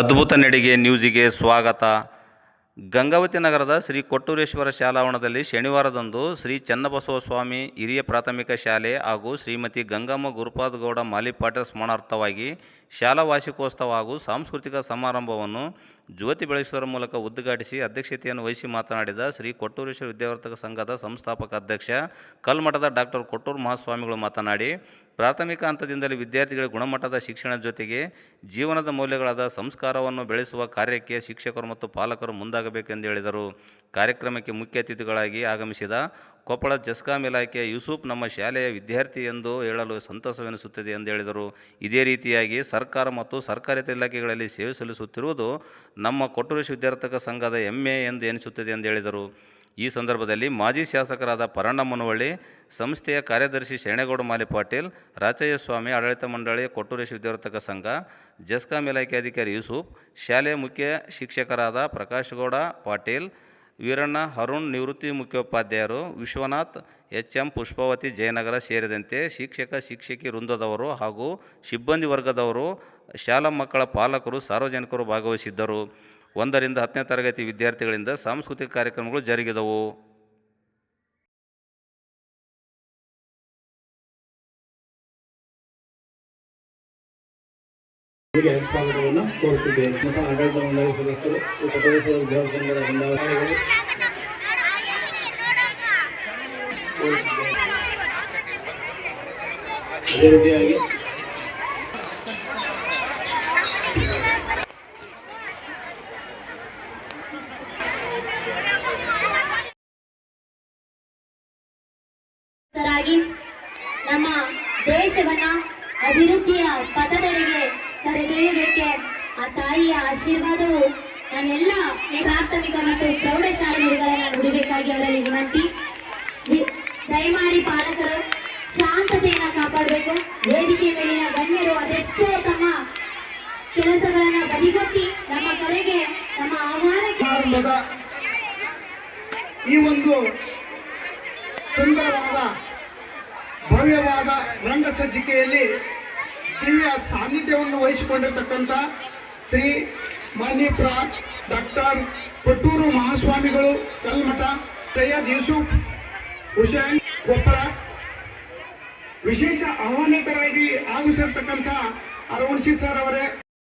ಅದ್ಭುತ ನಡಿಗೆ ನ್ಯೂಸಿಗೆ ಸ್ವಾಗತ. ಗಂಗಾವತಿ ನಗರದ ಶ್ರೀ ಕೊಟ್ಟೂರೇಶ್ವರ ಶಾಲಾವರಣದಲ್ಲಿ ಶನಿವಾರದಂದು ಶ್ರೀ ಚನ್ನಬಸವ ಸ್ವಾಮಿ ಹಿರಿಯ ಪ್ರಾಥಮಿಕ ಶಾಲೆ ಹಾಗೂ ಶ್ರೀಮತಿ ಗಂಗಮ್ಮ ಗುರುಪಾದಗೌಡ ಮಾಲಿಪಾಟೀಲ್ ಸ್ಮರಣಾರ್ಥವಾಗಿ ಶಾಲಾ ವಾರ್ಷಿಕೋತ್ಸವ ಹಾಗೂ ಸಾಂಸ್ಕೃತಿಕ ಸಮಾರಂಭವನ್ನು ಜ್ಯೋತಿ ಬೆಳಗಿಸುವುದರ ಮೂಲಕ ಉದ್ಘಾಟಿಸಿ ಅಧ್ಯಕ್ಷತೆಯನ್ನು ವಹಿಸಿ ಮಾತನಾಡಿದ ಶ್ರೀ ಕೊಟ್ಟೂರೇಶ್ವರ ವಿದ್ಯಾವರ್ಧಕ ಸಂಘದ ಸಂಸ್ಥಾಪಕ ಅಧ್ಯಕ್ಷ ಕಲ್ಮಠದ ಡಾಕ್ಟರ್ ಕೊಟ್ಟೂರು ಮಹಾಸ್ವಾಮಿಗಳು ಮಾತನಾಡಿ, ಪ್ರಾಥಮಿಕ ಹಂತದಿಂದಲೇ ವಿದ್ಯಾರ್ಥಿಗಳಿಗೆ ಗುಣಮಟ್ಟದ ಶಿಕ್ಷಣದ ಜೊತೆಗೆ ಜೀವನದ ಮೌಲ್ಯಗಳಾದ ಸಂಸ್ಕಾರವನ್ನು ಬೆಳೆಸುವ ಕಾರ್ಯಕ್ಕೆ ಶಿಕ್ಷಕರು ಮತ್ತು ಪಾಲಕರು ಮುಂದಾಗಬೇಕೆಂದು ಹೇಳಿದರು. ಕಾರ್ಯಕ್ರಮಕ್ಕೆ ಮುಖ್ಯ ಅತಿಥಿಗಳಾಗಿ ಆಗಮಿಸಿದ ಕೊಪ್ಪಳ ಜೆಸ್ಕಾಂ ಇಲಾಖೆಯ ಯೂಸುಫ್ ನಮ್ಮ ಶಾಲೆಯ ವಿದ್ಯಾರ್ಥಿ ಎಂದು ಹೇಳಲು ಸಂತಸವೆನಿಸುತ್ತದೆ ಎಂದು ಹೇಳಿದರು. ಇದೇ ರೀತಿಯಾಗಿ ಸರ್ಕಾರ ಮತ್ತು ಸರ್ಕಾರೇತರ ಇಲಾಖೆಗಳಲ್ಲಿ ಸೇವೆ ಸಲ್ಲಿಸುತ್ತಿರುವುದು ನಮ್ಮ ಕೊಟ್ಟೂರೇಶ್ವರ ವಿದ್ಯಾವರ್ಧಕ ಸಂಘದ ಹೆಮ್ಮೆ ಎಂದು ಎನಿಸುತ್ತದೆ ಎಂದು ಹೇಳಿದರು. ಈ ಸಂದರ್ಭದಲ್ಲಿ ಮಾಜಿ ಶಾಸಕರಾದ ಪರಣ್ಣ ಮುನವಳ್ಳಿ, ಸಂಸ್ಥೆಯ ಕಾರ್ಯದರ್ಶಿ ಶರಣೇಗೌಡ ಮಾಲಿಪಾಟೀಲ್, ರಾಚಯ್ಯ ಸ್ವಾಮಿ, ಆಡಳಿತ ಮಂಡಳಿ ಕೊಟ್ಟೂರೇಶ್ವರ ವಿದ್ಯಾವರ್ಧಕ ಸಂಘ, ಜೆಸ್ಕಾಂ ಇಲಾಖೆ ಅಧಿಕಾರಿ ಯೂಸುಫ್, ಶಾಲೆಯ ಮುಖ್ಯ ಶಿಕ್ಷಕರಾದ ಪ್ರಕಾಶ್ಗೌಡ ಪಾಟೀಲ್, ವೀರಣ್ಣ, ಅರುಣ್, ನಿವೃತ್ತಿ ಮುಖ್ಯೋಪಾಧ್ಯಾಯರು ವಿಶ್ವನಾಥ್, ಎಚ್.ಎಂ. ಪುಷ್ಪಾವತಿ, ಜಯನಗರ ಸೇರಿದಂತೆ ಶಿಕ್ಷಕ ಶಿಕ್ಷಕಿ ವೃಂದದವರು ಹಾಗೂ ಸಿಬ್ಬಂದಿ ವರ್ಗದವರು, ಶಾಲಾ ಮಕ್ಕಳ ಪಾಲಕರು, ಸಾರ್ವಜನಿಕರು ಭಾಗವಹಿಸಿದ್ದರು. 1 ರಿಂದ 10ನೇ ತರಗತಿ ವಿದ್ಯಾರ್ಥಿಗಳಿಂದ ಸಾಂಸ್ಕೃತಿಕ ಕಾರ್ಯಕ್ರಮಗಳು ಜರುಗಿದವು. ಸ್ವಾಗತವನ್ನು ಕೋರುತ್ತಿದ್ದೇವೆ. ಆಡಳಿತ ಮಂಡಳಿ ಸದಸ್ಯರು, ಕೊಟ್ಟೂರೇಶ್ವರ ವಿದ್ಯಾವರ್ಧಕ ಸಂಘದ ಬಂಡವಾಳಗಳು ಅದೇ ರೀತಿಯಾಗಿ ನಮ್ಮ ದೇಶವನ್ನ ಅಭಿವೃದ್ಧಿಯ ಪಥದೆಡೆಗೆ ಕರೆದೊಯ್ಯುವುದಕ್ಕೆ ಆ ತಾಯಿಯ ಆಶೀರ್ವಾದವು ನಾನೆಲ್ಲ ಪ್ರಾಥಮಿಕ ಮತ್ತು ಪ್ರೌಢಶಾಲೆಗಳನ್ನು ನುಡಿಬೇಕಾಗಿ ಅವರಲ್ಲಿ ವಿನಂತಿ. ದಯಮಾಡಿ ಪಾಲಕರು ಶಾಂತತೆಯನ್ನು ಕಾಪಾಡಬೇಕು. ವೇದಿಕೆ ಮೇಲಿನ ಗಣ್ಯರು ಅದೆಷ್ಟೋ ತಮ್ಮ ಕೆಲಸಗಳನ್ನ ಬದಿಗೊತ್ತಿ ನಮ್ಮ ಕರೆಗೆ, ನಮ್ಮ ಆಹ್ವಾನಕ್ಕೆ ಈ ಒಂದು ಸುಂದರವಾದ ಭವ್ಯವಾದ ರಂಗಸಜ್ಜಿಕೆಯಲ್ಲಿ ದಿವ್ಯ ಸಾನ್ನಿಧ್ಯವನ್ನು ವಹಿಸಿಕೊಂಡಿರ್ತಕ್ಕಂಥ ಶ್ರೀ ಮಾನ್ಯ ಡಾಕ್ಟರ್ ಕೊಟ್ಟೂರು ಮಹಾಸ್ವಾಮಿಗಳು ಕಲ್ಮಠ, ಸೈಯದ್ ಯೂಸುಫ್ ಹುಸೇನ್ ಕೊಪ್ಪಳ, ವಿಶೇಷ ಆಹ್ವಾನಿತರಾಗಿ ಆಗಮಿಸಿರ್ತಕ್ಕಂಥ ಅರುಣ್ ಸರ್ ಅವರೇ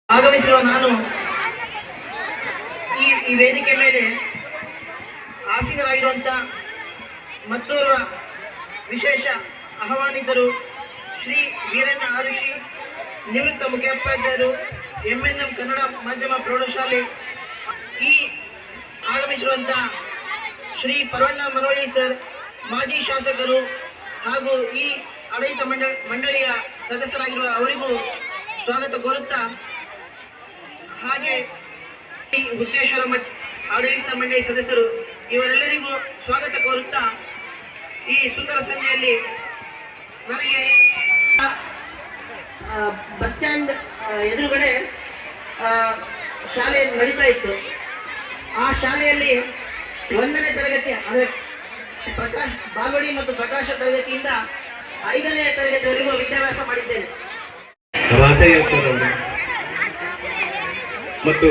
ಆಗಮಿಸಿರುವ ನಾನು ಈ ವೇದಿಕೆ ಮೇಲೆ ಆಸೀನರಾಗಿರುವಂಥ ಮತ್ತೋರ್ವ ವಿಶೇಷ ಆಹ್ವಾನಿತರು ಶ್ರೀ ವೀರಣ್ಣ ಆರುಷಿ, ನಿವೃತ್ತ ಮುಖ್ಯೋಪಾಧ್ಯಾಯರು, MNM ಕನ್ನಡ ಮಾಧ್ಯಮ ಪ್ರೌಢಶಾಲೆ. ಈ ಆಗಮಿಸಿರುವಂಥ ಶ್ರೀ ಪರಣ್ಣ ಮುನವಳ್ಳಿ ಸರ್, ಮಾಜಿ ಶಾಸಕರು ಹಾಗೂ ಈ ಆಡಳಿತ ಮಂಡಳಿಯ ಸದಸ್ಯರಾಗಿರುವ ಅವರಿಗೂ ಸ್ವಾಗತ ಕೋರುತ್ತಾ, ಹಾಗೆ ಈ ಹುತ್ತೇಶ್ವರ ಆಡಳಿತ ಮಂಡಳಿ ಸದಸ್ಯರು ಇವರೆಲ್ಲರಿಗೂ ಸ್ವಾಗತ ಕೋರುತ್ತಾ, ಈ ಸುಂದರ ಸಂಜೆಯಲ್ಲಿ ನನಗೆ ಬಸ್ ಸ್ಟ್ಯಾಂಡ್ ಎದುರುಗಡೆ ಶಾಲೆ ನಡೀತಾ ಇತ್ತು. ಆ ಶಾಲೆಯಲ್ಲಿ 1ನೇ ತರಗತಿ ಅಂದರೆ ಪ್ರಕಾಶ್ ಬಾಲ್ವಡಿ ಮತ್ತು ಪ್ರಕಾಶ ತರಗತಿಯಿಂದ 5ನೇ ತರಗತಿವರೆಗೂ ವಿದ್ಯಾಭ್ಯಾಸ ಮಾಡಿದ್ದೇನೆ. ರಾಚಯ್ಯ ಸರ್ ಅವರು ಮತ್ತು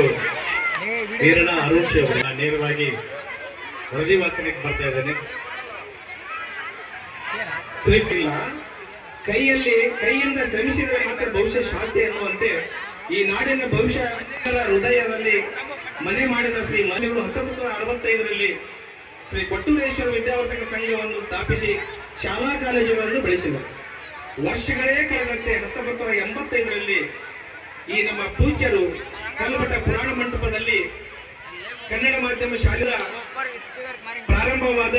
ವೀರಣ್ಣ ಅರುಣ್ ಅವರು ನೇರವಾಗಿ ವರದಿ ವಾಚನಕ್ಕೆ ಬರ್ತಾ ಇದ್ದೇನೆ. ಕೈಯಿಂದ ಶ್ರಮಿಸಿದರೆ ಮಾತ್ರ ಭವಿಷ್ಯ ಶಾಂತಿ ಎನ್ನುವಂತೆ ಈ ನಾಡಿನ ಭವಿಷ್ಯ ಹೃದಯದಲ್ಲಿ ಮನೆ ಮಾಡಿದ ಶ್ರೀ ಮನೆಗಳು 1965ರಲ್ಲಿ ಶ್ರೀ ಕೊಟ್ಟೂರೇಶ್ವರ ವಿದ್ಯಾವರ್ಧಕ ಸಂಘವನ್ನು ಸ್ಥಾಪಿಸಿ ಶಾಲಾ ಕಾಲೇಜುಗಳನ್ನು ಬೆಳೆಸಿದರು. ವರ್ಷಗಳೇ ಕಳೆದಂತೆ 1985ರಲ್ಲಿ ಈ ನಮ್ಮ ಪೂಜ್ಯರು ಕಲ್ಮಠ ಪುರಾಣ ಮಂಟಪದಲ್ಲಿ ಕನ್ನಡ ಮಾಧ್ಯಮ ಶಾಲೆಯ ಪ್ರಾರಂಭವಾದ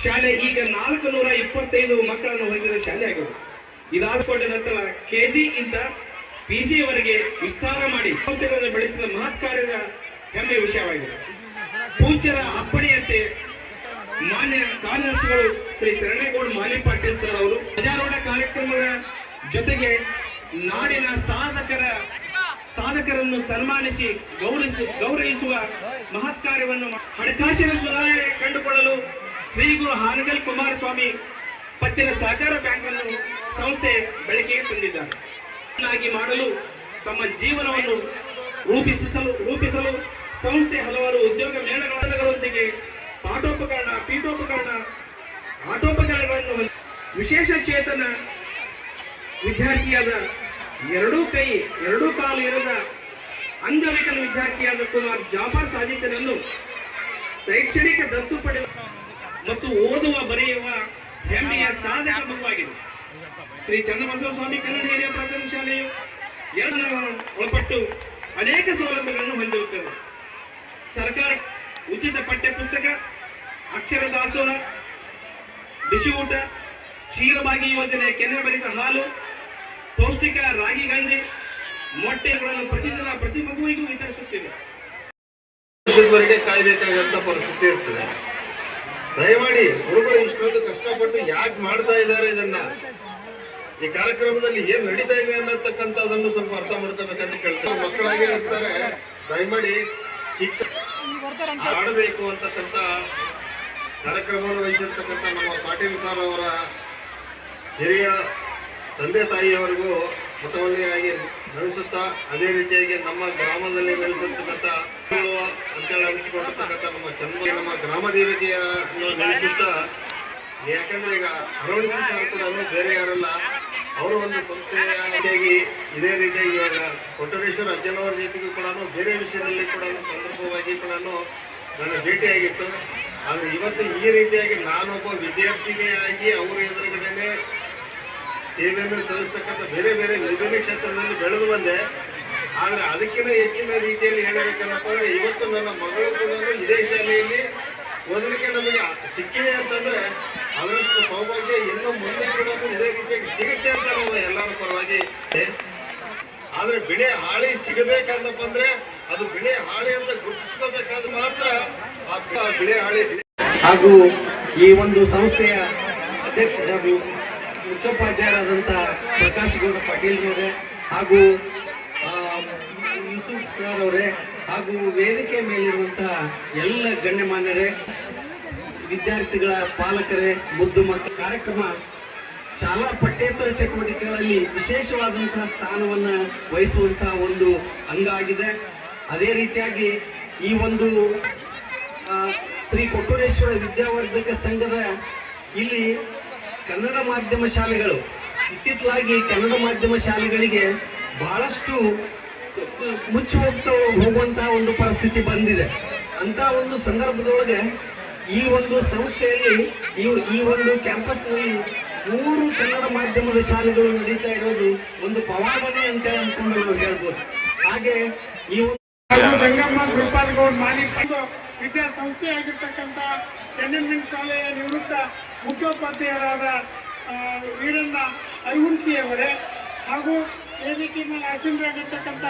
ಶಾಲೆ ಈಗ 425 ಮಕ್ಕಳನ್ನು ಹೊಂದಿದ ಶಾಲೆ ಆಗಿದೆ. ಇದಾದ ನಂತರ KG ಇಂದ PG ವರೆಗೆ ವಿಸ್ತಾರ ಮಾಡಿ ಸಂಸ್ಥೆಗಳನ್ನು ಬೆಳೆಸಿದ ಮಹತ್ ಕಾರ್ಯದ ಹೆಮ್ಮೆಯ ವಿಷಯವಾಗಿದೆ. ಪೂಜ್ಯರ ಅಪ್ಪಣೆಯಂತೆ ಮಾನ್ಯ ಕಾರ್ಯದರ್ಶಿಗಳು ಶ್ರೀ ಶರಣೇಗೌಡ ಮಾಲಿಪಾಟೀಲ್ ಸರ್ ಅವರು ಧ್ವಜಾರೋಹಣ ಕಾರ್ಯಕ್ರಮದ ಜೊತೆಗೆ ನಾಡಿನ ಸಾಧಕರನ್ನು ಸನ್ಮಾನಿಸಿ ಗೌರವಿಸುವ ಮಹತ್ ಕಾರ್ಯವನ್ನು ಹಣಕಾಸಿನ ಸುಧಾರಣೆ ಕಂಡುಕೊಳ್ಳಲು ಶ್ರೀ ಗುರು ಹಾನಗಲ್ ಕುಮಾರಸ್ವಾಮಿ ಪತ್ತಿನ ಸಹಕಾರ ಬ್ಯಾಂಕ್ ಅನ್ನು ಸಂಸ್ಥೆ ಬೆಳಕಿಗೆ ತಂದಿದ್ದಾರೆ. ಮಾಡಲು ತಮ್ಮ ಜೀವನವನ್ನು ರೂಪಿಸಲು ಸಂಸ್ಥೆ ಹಲವಾರು ಉದ್ಯೋಗ ಮೇಳಗಳೊಂದಿಗೆ ಪಾಠೋಪಕರಣ, ಪೀಠೋಪಕರಣ, ಆಟೋಪಕರಣಗಳನ್ನು ವಿಶೇಷ ಚೇತನ ವಿದ್ಯಾರ್ಥಿಯಾದ ಎರಡೂ ಕೈ ಎರಡೂ ಕಾಲು ಇರದ ಅಂಗವಿಕಲ ವಿದ್ಯಾರ್ಥಿಯಾದ ಕುಮಾರ್ ಜಾಫರ್ ಸಾದಿಕನನ್ನು ಶೈಕ್ಷಣಿಕ ದತ್ತು ಪಡೆಯುವ ಮತ್ತು ಓದುವ ಬರೆಯುವ ಹೆಮ್ಮೆಯ ಸಾಧಕ ಮಗುವಾಗಿದೆ. ಶ್ರೀ ಚನ್ನಬಸವ ಸ್ವಾಮಿ ಕನ್ನಡ ಹಿರಿಯ ಪ್ರಾಥಮಿಕ ಶಾಲೆಯು ಒಳಪಟ್ಟು ಅನೇಕ ಸೌಲಭ್ಯಗಳನ್ನು ಹೊಂದಿರುತ್ತದೆ. ಸರ್ಕಾರ ಉಚಿತ ಪಠ್ಯ ಪುಸ್ತಕ, ಅಕ್ಷರ ದಾಸೋಹ, ಬಿಸಿ ಊಟ, ಕ್ಷೀರಭಾಗಿ ಯೋಜನೆ, ಕೆನೆ ಬರಿದ ಹಾಲು, ಪೌಷ್ಟಿಕ ರಾಗಿ ಗಂಜಿ, ಮೊಟ್ಟೆಗಳನ್ನು ಪ್ರತಿದಿನ ಪ್ರತಿ ಮಗುವಿಗೂ ವಿತರಿಸುತ್ತಿದೆ. ವರೆಗೆ ಕಾಯಬೇಕಾದಂತ ಪರಿಸ್ಥಿತಿ ಇರ್ತದೆ. ದಯಮಾಡಿ ಹುಡುಗರು ಇಷ್ಟೊಂದು ಕಷ್ಟಪಟ್ಟು ಯಾಕೆ ಮಾಡ್ತಾ ಇದ್ದಾರೆ, ಇದನ್ನ ಈ ಕಾರ್ಯಕ್ರಮದಲ್ಲಿ ಏನ್ ನಡೀತಾ ಇದೆ ಅನ್ನತಕ್ಕಂಥದ್ದನ್ನು ಸ್ವಲ್ಪ ಅರ್ಥ ಮಾಡ್ಕೋಬೇಕಂತ ಕೇಳ್ತಾರೆ. ಮಕ್ಕಳಾಗಿ ಇರ್ತಾರೆ, ದಯಮಾಡಿ ಆಡಬೇಕು ಅಂತಕ್ಕಂಥ ಕಾರ್ಯಕ್ರಮವನ್ನು ವಹಿಸಿರ್ತಕ್ಕಂಥ ನಮ್ಮ ಪಾಟೀಲ್ ಸರ್ ಅವರ ಹಿರಿಯ ತಂದೆ ತಾಯಿಯವರಿಗೂ ಮತವನ್ನಿಯಾಗಿ ನಡೆಸುತ್ತಾ, ಅದೇ ರೀತಿಯಾಗಿ ನಮ್ಮ ಗ್ರಾಮದಲ್ಲಿ ನಡೆಸಿರ್ತಕ್ಕಂಥ ಅಂತೇಳಿ ಅನಿಸಿಕೊಂಡಿರ್ತಕ್ಕಂಥ ನಮ್ಮ ಗ್ರಾಮ ದೇವತೆಯನ್ನು ನಡೆಸುತ್ತಾ, ಯಾಕಂದ್ರೆ ಈಗ ಅರವಳಿಕೆ ಸರ್ ಕೂಡ ಬೇರೆ ಯಾರಲ್ಲ, ಅವರು ಒಂದು ಸಂಸ್ಥೆಯಾಗಿ ಇದೇ ರೀತಿಯಾಗಿ ಇವಾಗ ಕೊಟ್ಟರೇಶ್ವರ ಅಜ್ಜನವರ ಜೊತೆಗೂ ಕೂಡ ಬೇರೆ ವಿಷಯದಲ್ಲಿ ಕೂಡ ಸಂದರ್ಭವಾಗಿ ಕೂಡ ನನ್ನ ಭೇಟಿಯಾಗಿತ್ತು. ಆದರೆ ಇವತ್ತು ಈ ರೀತಿಯಾಗಿ ನಾನೊಬ್ಬ ವಿದ್ಯಾರ್ಥಿಗೆ ಆಗಿ ಅವರ ಎದುರುಗಡೆನೆ ಸೇವೆಯನ್ನು ಸಲ್ಲಿಸ್ತಕ್ಕಂಥ ಬೇರೆ ಬೇರೆ ವಿಭಿನ್ನ ಕ್ಷೇತ್ರದಲ್ಲಿ ಬೆಳೆದು ಬಂದೆ. ಆದರೆ ಅದಕ್ಕಿಂತ ಹೆಚ್ಚಿನ ರೀತಿಯಲ್ಲಿ ಹೇಳಬೇಕನ್ನಪ್ಪ ಅಂದರೆ, ಇವತ್ತು ನನ್ನ ಮಗಳು ಕೂಡ ಇದೇ ಶಾಲೆಯಲ್ಲಿ ಓದಲಿಕ್ಕೆ ನಮಗೆ ಸಿಕ್ಕಿದೆ ಅಂತಂದ್ರೆ ಅದರಷ್ಟು ಸೌಭಾಗ್ಯ ಇನ್ನು ಮುಂದೆ ಕೂಡ ಇದೇ ರೀತಿಯಾಗಿ ಸಿಗುತ್ತೆ ಅಂತ ನಾವು ಎಲ್ಲರ ಪರವಾಗಿ. ಆದ್ರೆ ಬೆಳೆ ಹಾಳಿ ಸಿಗಬೇಕಂತಪ್ಪ ಅಂದ್ರೆ ಅದು ಬೆಳೆ ಹಾಳಿ ಅಂತ ಗುರುತಿಸ್ಕೋಬೇಕಾದ್ರೆ ಮಾತ್ರ ಆ ಬೆಳೆ ಹಾಳಿ. ಹಾಗೂ ಈ ಒಂದು ಸಂಸ್ಥೆಯ ಅಧ್ಯಕ್ಷ ಮುಖ್ಯೋಪಾಧ್ಯಾಯರಾದಂಥ ಪ್ರಕಾಶ್ ಗೌಡ ಪಾಟೀಲ್ ಅವರೇ, ಹಾಗೂ ಯೂಸುಫ್ ಸರ್ ಅವರೇ, ಹಾಗೂ ವೇದಿಕೆ ಮೇಲಿರುವಂತಹ ಎಲ್ಲ ಗಣ್ಯಮಾನ್ಯರೇ, ವಿದ್ಯಾರ್ಥಿಗಳ ಪಾಲಕರೇ, ಮುದ್ದು ಮಕ್ಕಳ ಕಾರ್ಯಕ್ರಮ ಶಾಲಾ ಪಠ್ಯೇತರ ಚಟುವಟಿಕೆಗಳಲ್ಲಿ ವಿಶೇಷವಾದಂತಹ ಸ್ಥಾನವನ್ನು ವಹಿಸುವಂತಹ ಒಂದು ಅಂಗ ಆಗಿದೆ. ಅದೇ ರೀತಿಯಾಗಿ ಈ ಒಂದು ಶ್ರೀ ಕೊಟ್ಟೂರೇಶ್ವರ ವಿದ್ಯಾವರ್ಧಕ ಸಂಘದ ಇಲ್ಲಿ ಕನ್ನಡ ಮಾಧ್ಯಮ ಶಾಲೆಗಳು ಇತ್ತಿತ್ತಲಾಗಿ ಕನ್ನಡ ಮಾಧ್ಯಮ ಶಾಲೆಗಳಿಗೆ ಬಹಳಷ್ಟು ಮುಚ್ಚಿ ಹೋಗುವಂತಹ ಒಂದು ಪರಿಸ್ಥಿತಿ ಬಂದಿದೆ. ಅಂತ ಒಂದು ಸಂದರ್ಭದೊಳಗೆ ಈ ಒಂದು ಸಂಸ್ಥೆಯಲ್ಲಿ ಈ ಒಂದು ಕ್ಯಾಂಪಸ್ನಲ್ಲಿ 3 ಕನ್ನಡ ಮಾಧ್ಯಮದ ಶಾಲೆಗಳು ನಡೀತಾ ಇರೋದು ಒಂದು ಪವಾಡನೆ ಅಂತ ಅನ್ಕೊಂಡು ನಾವು ಹೇಳ್ಬೋದು. ಹಾಗೆ ಈ ಗಂಗಮ್ಮ ಗುರುಪಾದಗೌಡ ಮಾಲೀಕ ವಿದ್ಯಾಸಂಸ್ಥೆ ಆಗಿರ್ತಕ್ಕಂಥ ಎನ್ಎಂಎನ್ ಶಾಲೆಯ ನಿವೃತ್ತ ಮುಖ್ಯೋಪಾಧ್ಯಾಯರಾದ ವೀರಣ್ಣ ಐಹುಂಸಿಯವರೇ, ಹಾಗೂ ವೇದಿಕೆ ಮೇಲೆ ಆಸೀನರಾಗಿರ್ತಕ್ಕಂಥ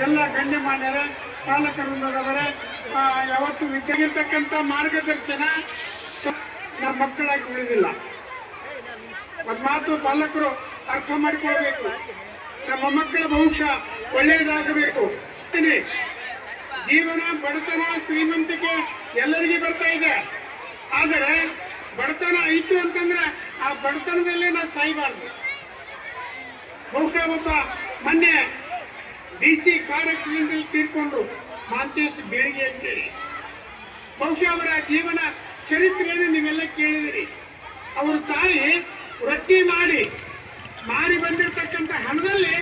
ಎಲ್ಲ ಗಣ್ಯಮಾನ್ಯರೇ, ಪಾಲಕವೃಂದದವರೇ, ಯಾವತ್ತು ವಿದ್ಯಾಗಿರ್ತಕ್ಕಂಥ ಮಾರ್ಗದರ್ಶನ ನಮ್ಮ ಮಕ್ಕಳಾಗಿ ಉಳಿದಿಲ್ಲ. ಒಂದು ಮಾತು ಪಾಲಕರು ಅರ್ಥ ಮಾಡಿಕೊಳ್ಬೇಕು. ನಮ್ಮ ಮಕ್ಕಳ ಭವಿಷ್ಯ ಒಳ್ಳೆಯದಾಗಬೇಕು. ಜೀವನ, ಬಡತನ, ಶ್ರೀಮಂತಿಕೆ ಎಲ್ಲರಿಗೂ ಬರ್ತಾ ಇದೆ. ಆದರೆ ಬಡತನ ಐತು ಅಂತಂದ್ರೆ ಆ ಬಡತನದಲ್ಲೇ ನಾವು ಸಾಯಬಾರ್ದು. ಬಹುಶಃ ಒಬ್ಬ ಮೊನ್ನೆ DC ಕಾರ್ ಆಕ್ಸಿಡೆಂಟಲ್ಲಿ ತೀರ್ಕೊಂಡ್ರು, ಮಾಂತೇಶ್ ಬೇಡಿಗೆ ಅಂತೇಳಿ. ಬಹುಶಃ ಅವರ ಜೀವನ ಚರಿತ್ರೆಯನ್ನು ನೀವೆಲ್ಲ ಕೇಳಿದಿರಿ. ಅವರ ತಾಯಿ ರೊಟ್ಟಿ ಮಾರಿ ಬಂದಿರತಕ್ಕಂಥ ಹಣದಲ್ಲಿ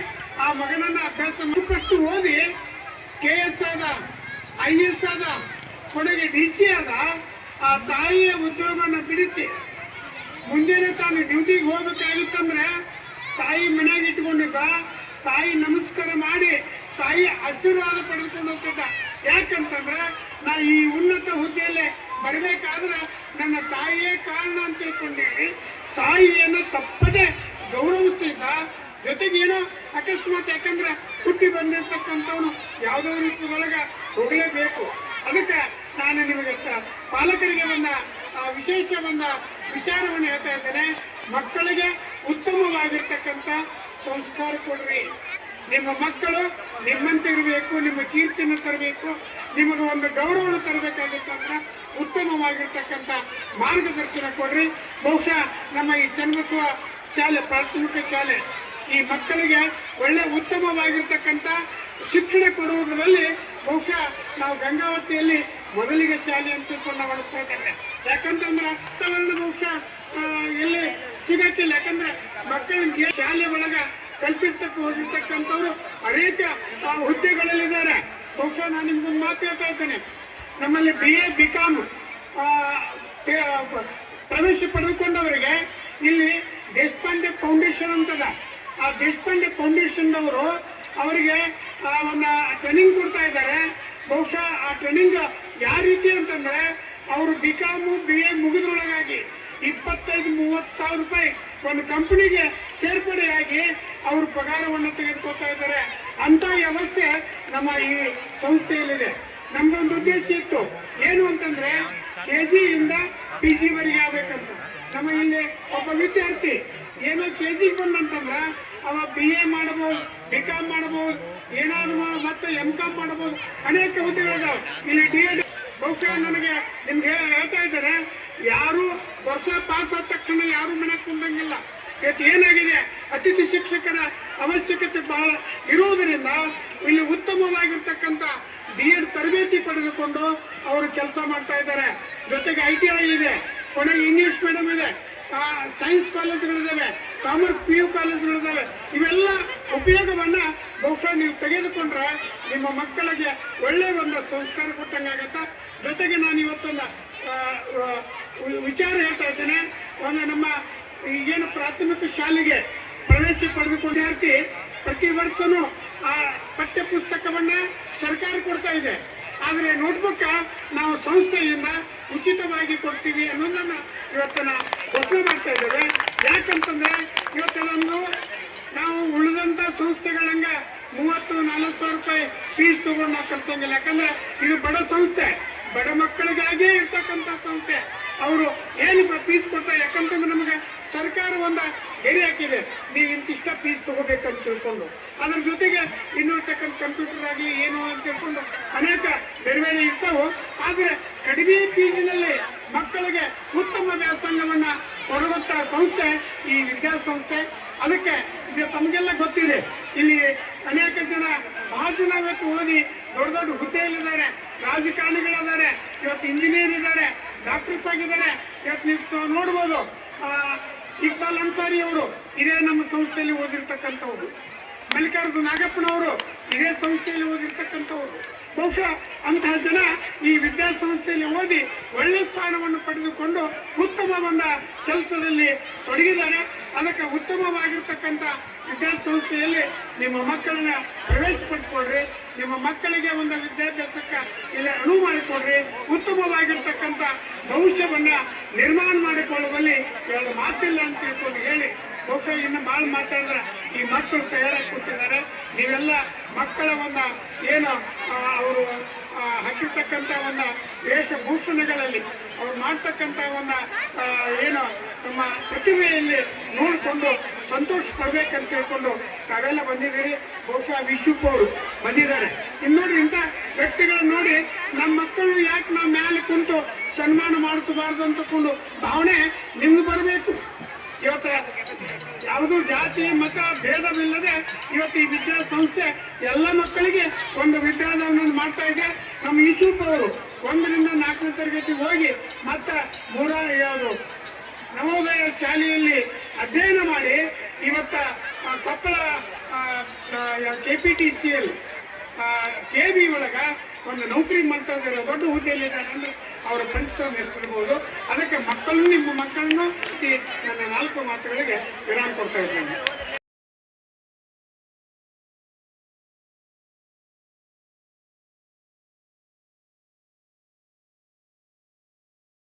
ಆ ಮಗನನ್ನ ಅಭ್ಯಾಸ ಮಾಡಿಕೊಂಡು ಓದಿ KS ಆದ, IS ಆದ, ಕೊನೆಗೆ DC ಆದ. ಆ ತಾಯಿಯ ಉದ್ಯೋಗವನ್ನು ಬಿಡಿಸಿ ಮುಂಜಾನೆ ತಾನು ಡ್ಯೂಟಿಗೆ ಹೋಗ್ಬೇಕಾಗಿತ್ತಂದ್ರೆ ತಾಯಿ ಮನೆಯಾಗ ಇಟ್ಕೊಂಡಿದ್ದ. ತಾಯಿ ನಮಸ್ಕಾರ ಮಾಡಿ ತಾಯಿ ಆಶೀರ್ವಾದ ಪಡೆದುಕೊಂಡು ಹೋಗ್ತಿದ್ದ. ಯಾಕಂತಂದ್ರೆ ನಾ ಈ ಉನ್ನತ ಹುದ್ದೆಯಲ್ಲೇ ಬರಬೇಕಾದ್ರೆ ನನ್ನ ತಾಯಿಯೇ ಕಾರಣ ಅಂತ ತಿಳ್ಕೊಂಡಿದ್ವಿ. ತಾಯಿಯನ್ನು ತಪ್ಪದೆ ಗೌರವಿಸ್ತಿದ್ದ. ಜೊತೆಗೇನೋ ಅಕಸ್ಮಾತ್, ಯಾಕಂದ್ರೆ ಹುಟ್ಟಿ ಬಂದಿರ್ತಕ್ಕಂಥವನು ಯಾವುದೋ ರೀತಿಯೊಳಗೆ ಹೋಗಲೇಬೇಕು. ಅದಕ್ಕೆ ನಾನು ನಿಮಗೆ ಪಾಲಕರಿಗೆ ವಿಶೇಷ ವಿಚಾರವನ್ನು ಹೇಳ್ತಾ ಇದ್ದೇನೆ. ಮಕ್ಕಳಿಗೆ ಉತ್ತಮವಾಗಿರ್ತಕ್ಕಂಥ ಸಂಸ್ಕಾರ ಕೊಡ್ರಿ. ನಿಮ್ಮ ಮಕ್ಕಳು ನಿಮ್ಮಂತೆ ಇರಬೇಕು, ನಿಮ್ಮ ಕೀರ್ತಿಯನ್ನು ತರಬೇಕು, ನಿಮಗೆ ಒಂದು ಗೌರವವನ್ನು ತರಬೇಕಾಗಿತ್ತಂದ್ರೆ ಉತ್ತಮವಾಗಿರ್ತಕ್ಕಂಥ ಮಾರ್ಗದರ್ಶನ ಕೊಡ್ರಿ. ಬಹುಶಃ ನಮ್ಮ ಈ ಚನ್ನಬಸವ ಶಾಲೆ, ಪ್ರಾಥಮಿಕ ಶಾಲೆ ಈ ಮಕ್ಕಳಿಗೆ ಒಳ್ಳೆ ಉತ್ತಮವಾಗಿರ್ತಕ್ಕಂಥ ಶಿಕ್ಷಣ ಕೊಡುವುದರಲ್ಲಿ ಬಹುಶಃ ನಾವು ಗಂಗಾವತಿಯಲ್ಲಿ ಮೊದಲಿಗೆ ಶಾಲೆ ಅಂತ ತಿಳ್ಕೊಂಡು ನಾವು ಅನಿಸ್ಕೊಳ್ತೇವೆ. ಯಾಕಂತಂದ್ರೆ ವಾತಾವರಣ ಬಹುಶಃ ಎಲ್ಲಿ ಸಿಗಕ್ಕಿಲ್ಲ. ಯಾಕಂದ್ರೆ ಮಕ್ಕಳಿಗೆ ಶಾಲೆ ಒಳಗ ಕಲ್ಪಿಸಕ್ಕೆ ಹೋಗಿರ್ತಕ್ಕಂಥವ್ರು ಅನೇಕ ಹುದ್ದೆಗಳಲ್ಲಿದ್ದಾರೆ. ಬಹುಶಃ ನಾನು ನಿಮ್ಗೊಂದು ಮಾತು ಹೇಳ್ತಾ ಇದ್ದೇನೆ. ನಮ್ಮಲ್ಲಿ BA BCom ಪ್ರವೇಶ ಪಡೆದುಕೊಂಡವರಿಗೆ ಇಲ್ಲಿ ದೇಶಪಾಂಡೆ ಫೌಂಡೇಶನ್ ಅಂತದ. ಆ ದೇಶಪಾಂಡೆ ಫೌಂಡೇಶನ್ದವರು ಅವರಿಗೆ ಒಂದು ಟ್ರೈನಿಂಗ್ ಕೊಡ್ತಾ ಇದ್ದಾರೆ. ಬಹುಶಃ ಆ ಟ್ರೈನಿಂಗ್ ಯಾವ ರೀತಿ ಅಂತಂದ್ರೆ ಅವರು BCom BA ಮುಗಿದ್ರೊಳಗಾಗಿ 25-30 ಸಾವಿರ ರೂಪಾಯಿ ಒಂದು ಕಂಪನಿಗೆ ಸೇರ್ಪಡೆಯಾಗಿ ಅವರು ಪಗಾರವನ್ನು ತೆಗೆದುಕೊಳ್ತಾ ಇದ್ದಾರೆ. ಅಂತ ವ್ಯವಸ್ಥೆ ನಮ್ಮ ಈ ಸಂಸ್ಥೆಯಲ್ಲಿದೆ. ನಮ್ದೊಂದು ಉದ್ದೇಶ ಇತ್ತು, ಏನು ಅಂತಂದ್ರೆ KG ಇಂದ PG ವರೆಗೆ ಆಗ್ಬೇಕಂತ. ನಮ್ಮ ಇಲ್ಲಿ ಒಬ್ಬ ವಿದ್ಯಾರ್ಥಿ ಏನೋ KG ಬಂದಂತಂದ್ರೆ ಅವ BA ಮಾಡಬಹುದು, BCom ಮಾಡಬಹುದು, ಏನಾದ್ರು ಮತ್ತೆ MCom ಮಾಡಬಹುದು. ಅನೇಕ ಹುದ್ದೆಗಳಿದಾವೆ. ಇಲ್ಲಿ DED ಬಹುಶಃ ನನಗೆ ನಿಮ್ಗೆ ಹೇಳ್ತಾ ಇದ್ದಾರೆ, ಯಾರು ವರ್ಷ ಪಾಸ್ ಆದ ತಕ್ಷಣ ಯಾರು ಮನೆ ಕುಂದಂಗಿಲ್ಲ. ಇವತ್ತು ಏನಾಗಿದೆ, ಅತಿಥಿ ಶಿಕ್ಷಕರ ಅವಶ್ಯಕತೆ ಬಹಳ ಇರುವುದರಿಂದ ಇಲ್ಲಿ ಉತ್ತಮವಾಗಿರ್ತಕ್ಕಂಥ DED ತರಬೇತಿ ಪಡೆದುಕೊಂಡು ಅವರು ಕೆಲಸ ಮಾಡ್ತಾ ಇದ್ದಾರೆ. ಜೊತೆಗೆ ITI ಇದೆ, ಕೊನೆಗೆ ಇಂಗ್ಲಿಷ್ ಮೀಡಿಯಂ ಇದೆ, ಸೈನ್ಸ್ ಕಾಲೇಜುಗಳಿದ್ದಾವೆ, ಕಾಮರ್ಸ್ PU ಕಾಲೇಜುಗಳಿದ್ದಾವೆ. ಇವೆಲ್ಲ ಉಪಯೋಗವನ್ನ ಬಹುಶಃ ನೀವು ತೆಗೆದುಕೊಂಡ್ರೆ ನಿಮ್ಮ ಮಕ್ಕಳಿಗೆ ಒಳ್ಳೆಯ ಒಂದು ಸಂಸ್ಕಾರ ಕೊಟ್ಟಂಗಾಗತ್ತ. ಜೊತೆಗೆ ನಾನು ಇವತ್ತೊಂದು ವಿಚಾರ ಹೇಳ್ತಾ ಇದ್ದೇನೆ. ಒಂದು ನಮ್ಮ ಈಗೇನು ಪ್ರಾಥಮಿಕ ಶಾಲೆಗೆ ಪ್ರವೇಶ ಪಡೆದುಕೊಂಡ ವಿದ್ಯಾರ್ಥಿ ಪ್ರತಿ ವರ್ಷನೂ ಆ ಪಠ್ಯ ಪುಸ್ತಕವನ್ನ ಸರ್ಕಾರ ಕೊಡ್ತಾ ಇದೆ. ಆದರೆ ನೋಟ್ಬುಕ್ ನಾವು ಸಂಸ್ಥೆಯಿಂದ ಉಚಿತವಾಗಿ ಕೊಡ್ತೀವಿ ಅನ್ನೋದನ್ನ ಇವತ್ತನ್ನ ಘೋಷಣೆ ಮಾಡ್ತಾ ಇದ್ದೇವೆ. ಯಾಕಂತಂದ್ರೆ ಇವತ್ತು ನಾವು ಉಳಿದಂತ ಸಂಸ್ಥೆಗಳಂಗ 30-40 ಸಾವಿರ ರೂಪಾಯಿ ಫೀಸ್ ತಗೊಂಡು ನಾವು ಕಲ್ಸಂಗಿಲ್ಲ. ಯಾಕಂದ್ರೆ ಇದು ಬಡ ಸಂಸ್ಥೆ, ಬಡ ಮಕ್ಕಳಿಗಾಗಿಯೇ ಇರ್ತಕ್ಕಂಥ ಸಂಸ್ಥೆ. ಅವರು ಏನು ಫೀಸ್ ಕೊಡ್ತಾರೆ, ಯಾಕಂತಂದ್ರೆ ನಮಗೆ ಸರ್ಕಾರ ಒಂದು ಗೆರೆ ಹಾಕಿದೆ, ನೀವು ಇಂತಿಷ್ಟ ಫೀಸ್ ತಗೋಬೇಕಂತ ತಿಳ್ಕೊಂಡು. ಅದ್ರ ಜೊತೆಗೆ ಇನ್ನಿರ್ತಕ್ಕಂಥ ಕಂಪ್ಯೂಟರ್ ಆಗಲಿ ಏನು ಅಂತ ತಿಳ್ಕೊಂಡು ಅನೇಕ ಬೇರೆ ಬೇರೆ ಇರ್ತಾವೆ. ಆದರೆ ಕಡಿಮೆ ಫೀಸಿನಲ್ಲಿ ಮಕ್ಕಳಿಗೆ ಉತ್ತಮ ವ್ಯಾಸಂಗವನ್ನ ಕೊಡುವಂತ ಸಂಸ್ಥೆ ಈ ವಿದ್ಯಾಸಂಸ್ಥೆ. ಅದಕ್ಕೆ ಇದು ತಮಗೆಲ್ಲ ಗೊತ್ತಿದೆ, ಇಲ್ಲಿ ಅನೇಕ ಜನ ಬಹಳ ಜನ ಇವತ್ತು ಓದಿ ದೊಡ್ಡ ದೊಡ್ಡ ಹುದ್ದೆಯಲ್ಲಿದ್ದಾರೆ, ರಾಜಕಾರಣಿಗಳಿದ್ದಾರೆ, ಇವತ್ತು ಇಂಜಿನಿಯರ್ ಇದ್ದಾರೆ, ಡಾಕ್ಟರ್ಸ್ ಆಗಿದ್ದಾರೆ. ಇವತ್ತು ನೀವು ನೋಡ್ಬೋದು, ಇಕ್ಬಾಲ್ ಅನ್ಸಾರಿ ಅವರು ಇದೇ ನಮ್ಮ ಸಂಸ್ಥೆಯಲ್ಲಿ ಓದಿರ್ತಕ್ಕಂಥವ್ರು, ಮಲ್ಲಿಕಾರ್ಜುನ ನಾಗಪ್ಪನವರು ಇದೇ ಸಂಸ್ಥೆಯಲ್ಲಿ ಓದಿರ್ತಕ್ಕಂಥವ್ರು. ಬಹುಶಃ ಅಂತಹ ಜನ ಈ ವಿದ್ಯಾಸಂಸ್ಥೆಯಲ್ಲಿ ಓದಿ ಒಳ್ಳೆ ಸ್ಥಾನವನ್ನು ಪಡೆದುಕೊಂಡು ಉತ್ತಮ ಒಂದು ಕೆಲಸದಲ್ಲಿ ತೊಡಗಿದ್ದಾರೆ. ಅದಕ್ಕೆ ಉತ್ತಮವಾಗಿರ್ತಕ್ಕಂಥ ವಿದ್ಯಾಸಂಸ್ಥೆಯಲ್ಲಿ ನಿಮ್ಮ ಮಕ್ಕಳನ್ನ ಪ್ರವೇಶ ಪಡ್ಕೊಡ್ರಿ, ನಿಮ್ಮ ಮಕ್ಕಳಿಗೆ ಒಂದು ವಿದ್ಯಾಭ್ಯಾಸಕ್ಕೆ ಇಲ್ಲಿ ಅನುವು ಮಾಡಿಕೊಡ್ರಿ. ಉತ್ತಮವಾಗಿರ್ತಕ್ಕಂಥ ಭವಿಷ್ಯವನ್ನ ನಿರ್ಮಾಣ ಮಾಡಿಕೊಳ್ಳುವಲ್ಲಿ ಎರಡು ಮಾತಿಲ್ಲ ಅಂತ ತಿಳ್ಕೊಂಡು ಹೇಳಿ, ಬಹುಶಃ ಇನ್ನು ಭಾಳ ಮಾತಾಡಿದ್ರೆ ಈ ಮಕ್ಕಳು ತಯಾರಾಗಿ ಕೊಟ್ಟಿದ್ದಾರೆ. ನೀವೆಲ್ಲ ಮಕ್ಕಳ ಒಂದು ಏನು ಅವರು ಹಾಕಿರ್ತಕ್ಕಂಥ ಒಂದು ವೇಷಭೂಷಣಗಳಲ್ಲಿ ಅವ್ರು ಮಾಡ್ತಕ್ಕಂಥ ಒಂದು ಏನು ನಮ್ಮ ಪ್ರತಿಭೆಯಲ್ಲಿ ನೋಡಿಕೊಂಡು ಸಂತೋಷ ಪಡ್ಬೇಕಂತ ಹೇಳ್ಕೊಂಡು ತಾವೆಲ್ಲ ಬಂದಿದ್ದೀರಿ. ಬಹುಶಃ ವಿಶ್ವಪ್ಪ ಅವರು ಬಂದಿದ್ದಾರೆ. ಇನ್ನು ನೋಡಿ, ಇಂಥ ವ್ಯಕ್ತಿಗಳನ್ನ ನೋಡಿ ನಮ್ಮ ಮಕ್ಕಳು ಯಾಕೆ ನಾವು ಮೇಲೆ ಕುಂತು ಸನ್ಮಾನ ಮಾಡಿಸಬಾರ್ದು ಅಂತಕೊಂಡು ಭಾವನೆ ನಿಮ್ಗೆ ಬರಬೇಕು. ಇವತ್ತು ಯಾವುದೂ ಜಾತಿ ಮತ ಭೇದವಿಲ್ಲದೆ ಇವತ್ತು ಈ ವಿದ್ಯಾಸಂಸ್ಥೆ ಎಲ್ಲ ಮಕ್ಕಳಿಗೆ ಒಂದು ವಿದ್ಯಾದಾನವನ್ನು ಮಾಡ್ತಾ ಇದೆ. ನಮ್ಮ ವಿಶ್ವಪ್ಪ ಅವರು 1ರಿಂದ 4ನೇ ತರಗತಿ ಹೋಗಿ ಮತ್ತೆ ಯಾವುದು ನವೋದಯ ಶಾಲೆಯಲ್ಲಿ ಅಧ್ಯಯನ ಮಾಡಿ ಇವತ್ತ ಕೊಪ್ಪಳ KPTCL KB ಒಳಗ ಒಂದು ನೌಕರಿ ಮಾಡ್ತಾ ಇದ್ದಾರೆ, ದೊಡ್ಡ ಹುದ್ದೆಯಲ್ಲಿದ್ದಾರೆ ಅಂದ್ರೆ ಅವರ ಪರಿಶ್ರಮ ಎಷ್ಟಿರ್ಬೋದು. ಅದಕ್ಕೆ ಮಕ್ಕಳನ್ನು ನಿಮ್ಮ ಮಕ್ಕಳನ್ನು ನನ್ನ 4 ಮಾತುಗಳಿಗೆ ವಿರಾಮ ಕೊಡ್ತಾ ಇದ್ದೇನೆ.